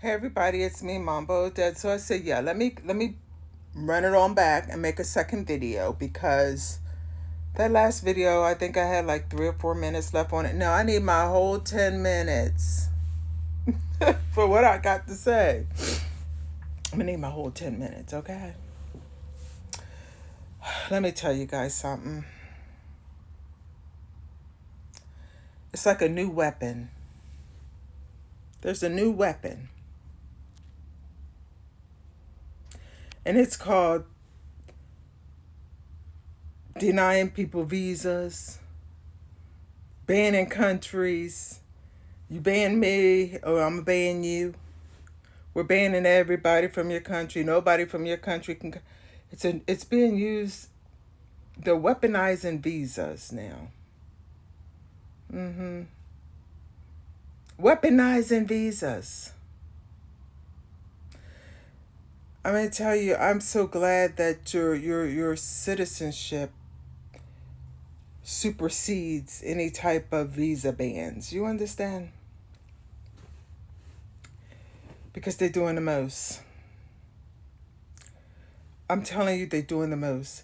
Hey everybody, it's me, Mambo Dead. So I said, yeah, let me run it on back and make a second video because that last video, I think I had like 3 or 4 minutes left on it. No, I need my whole 10 minutes for what I got to say. I'm gonna need my whole 10 minutes, okay? Let me tell you guys something. It's like a new weapon. There's a new weapon, and it's called denying people visas, banning countries. You ban me, or I'm banning you. We're banning everybody from your country. Nobody from your country can. It's being used. They're weaponizing visas now. Mm-hmm. Weaponizing visas. I'm gonna tell you, I'm so glad that your citizenship supersedes any type of visa bans. You understand? Because they're doing the most. I'm telling you, they're doing the most.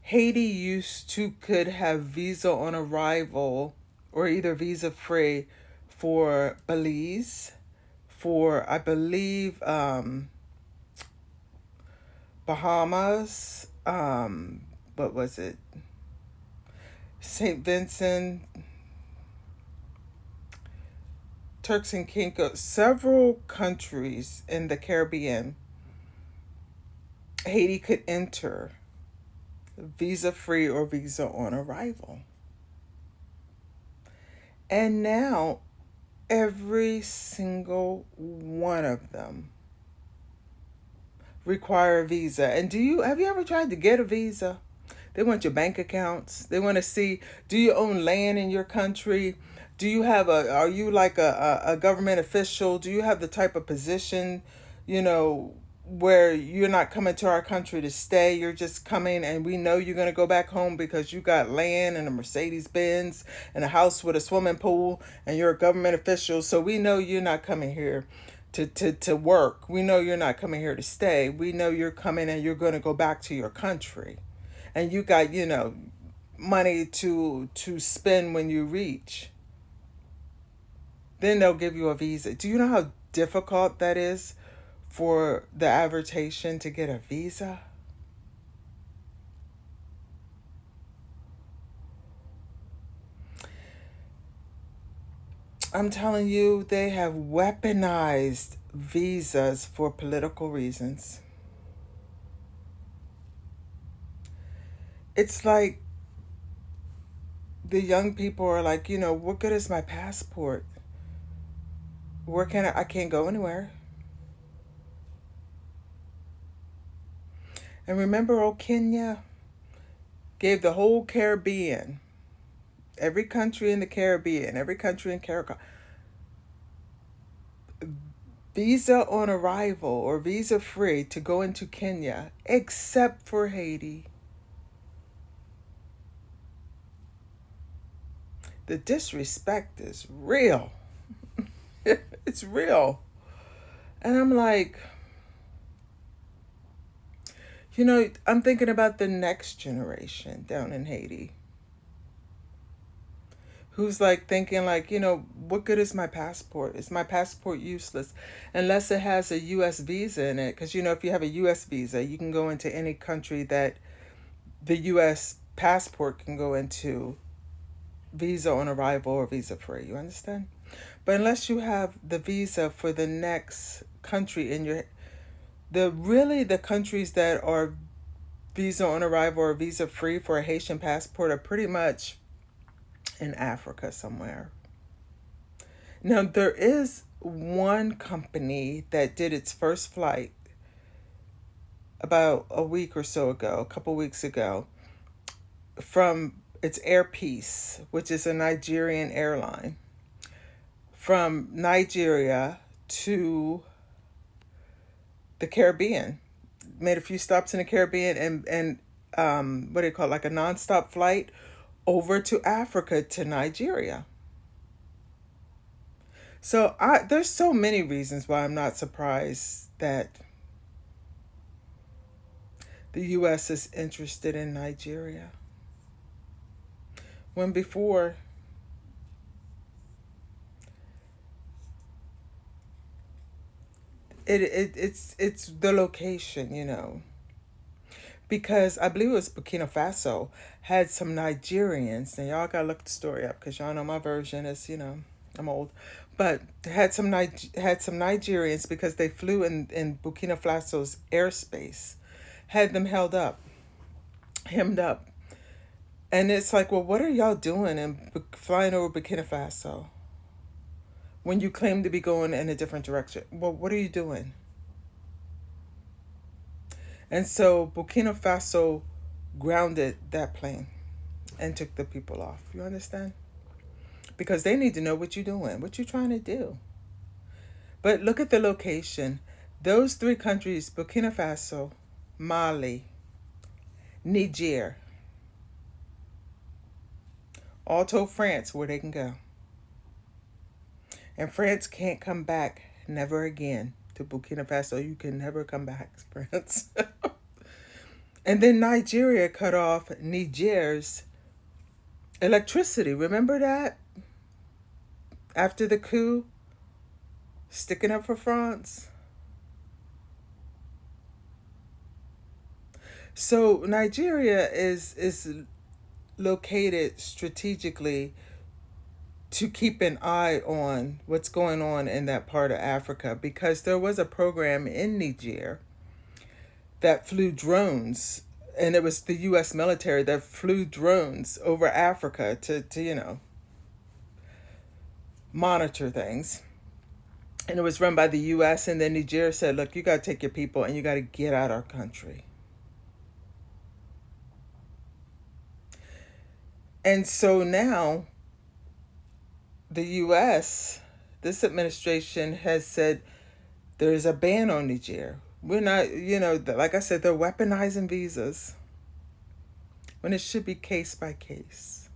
Haiti used to could have visa on arrival or either visa free for Belize, for I believe Bahamas, what was it? St. Vincent, Turks and Caicos, several countries in the Caribbean. Haiti could enter visa free or visa on arrival. And now every single one of them require a visa. And have you ever tried to get a visa? They want your bank accounts. They want to see, do you own land in your country? Do you have are you like a government official? Do you have the type of position, you know, where you're not coming to our country to stay? You're just coming and we know you're going to go back home because you got land and a Mercedes Benz and a house with a swimming pool and you're a government official. So we know you're not coming here to work. We know you're not coming here to stay. We know you're coming and you're going to go back to your country. And you got, money to spend when you reach. Then they'll give you a visa. Do you know how difficult that is for the average Haitian to get a visa? I'm telling you, they have weaponized visas for political reasons. It's like the young people are like, what good is my passport? Where can I can't go anywhere. And remember, old Kenya gave the whole Caribbean, every country in the Caribbean, every country in Caribbean, visa on arrival or visa free to go into Kenya, except for Haiti. The disrespect is real. It's real. And I'm like, I'm thinking about the next generation down in Haiti who's like thinking like, what good is my passport? Is my passport useless unless it has a US visa in it? Because if you have a US visa, you can go into any country that the US passport can go into, visa on arrival or visa free. You understand? But unless you have the visa for the next country in your, the countries that are visa on arrival or visa free for a Haitian passport are pretty much in Africa somewhere. Now, there is one company that did its first flight about a week or so ago, a couple weeks ago, from its Air Peace, which is a Nigerian airline, from Nigeria to the Caribbean. Made a few stops in the Caribbean and what do you call it, like a nonstop flight over to Africa to Nigeria. So there's so many reasons why I'm not surprised that the U.S. is interested in Nigeria. When before, it's the location, because I believe it was Burkina Faso had some Nigerians, and y'all gotta look the story up because y'all know my version is, I'm old, but had some Nigerians because they flew in Burkina Faso's airspace, had them hemmed up, and it's like, well, what are y'all doing and flying over Burkina Faso when you claim to be going in a different direction? Well, what are you doing? And so Burkina Faso grounded that plane and took the people off. You understand? Because they need to know what you're doing, what you're trying to do. But look at the location. Those three countries, Burkina Faso, Mali, Niger, all told France where they can go. And France can't come back never again to Burkina Faso. You can never come back, France. And then Nigeria cut off Niger's electricity. Remember that? After the coup, sticking up for France. So Nigeria is located strategically to keep an eye on what's going on in that part of Africa, because there was a program in Niger that flew drones, and it was the US military that flew drones over Africa to monitor things. And it was run by the US, and then Niger said, look, you got to take your people and you got to get out of our country. And so now the US, this administration has said there's a ban on Niger. We're not, like I said, they're weaponizing visas when it should be case by case.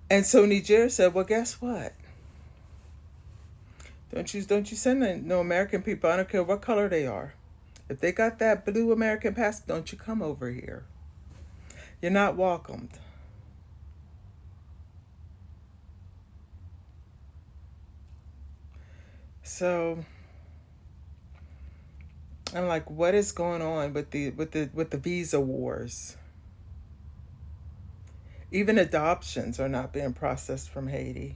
And so Niger said, well, guess what? Don't you send no American people. I don't care what color they are. If they got that blue American passport, don't you come over here. You're not welcomed. So I'm like, what is going on with the visa wars? Even adoptions are not being processed from Haiti.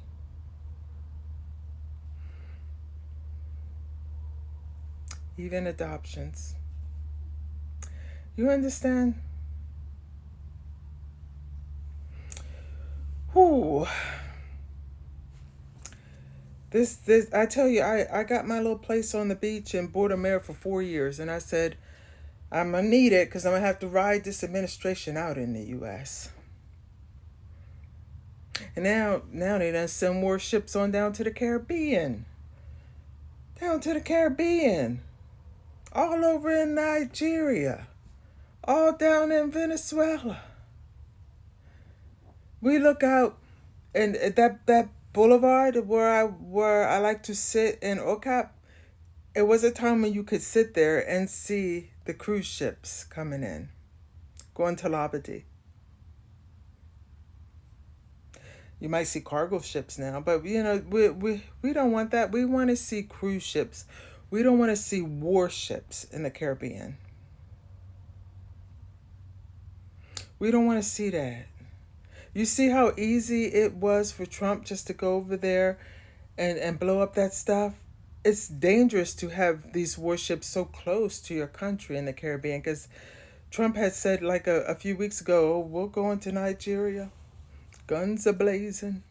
Even adoptions. You understand? Whew. This I tell you, I got my little place on the beach in Bordeaux for 4 years, and I said I'm gonna need it because I'm gonna have to ride this administration out in the U.S. And now they done send more ships on down to the Caribbean, all over in Nigeria, all down in Venezuela. We look out, and that boulevard where I like to sit in Okap. It was a time when you could sit there and see the cruise ships coming in, going to Labadee. You might see cargo ships now, but we don't want that. We want to see cruise ships. We don't want to see warships in the Caribbean. We don't want to see that. You see how easy it was for Trump just to go over there and blow up that stuff? It's dangerous to have these warships so close to your country in the Caribbean, because Trump had said like a few weeks ago, oh, we'll go into Nigeria, guns a blazing.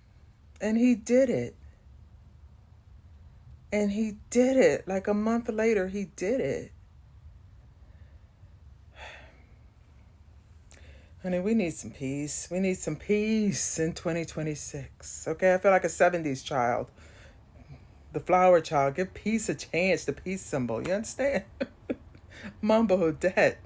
And he did it. Like a month later, he did it. Honey, we need some peace. We need some peace in 2026. Okay, I feel like a 70s child. The flower child. Give peace a chance, the peace symbol. You understand? Mumbo dead.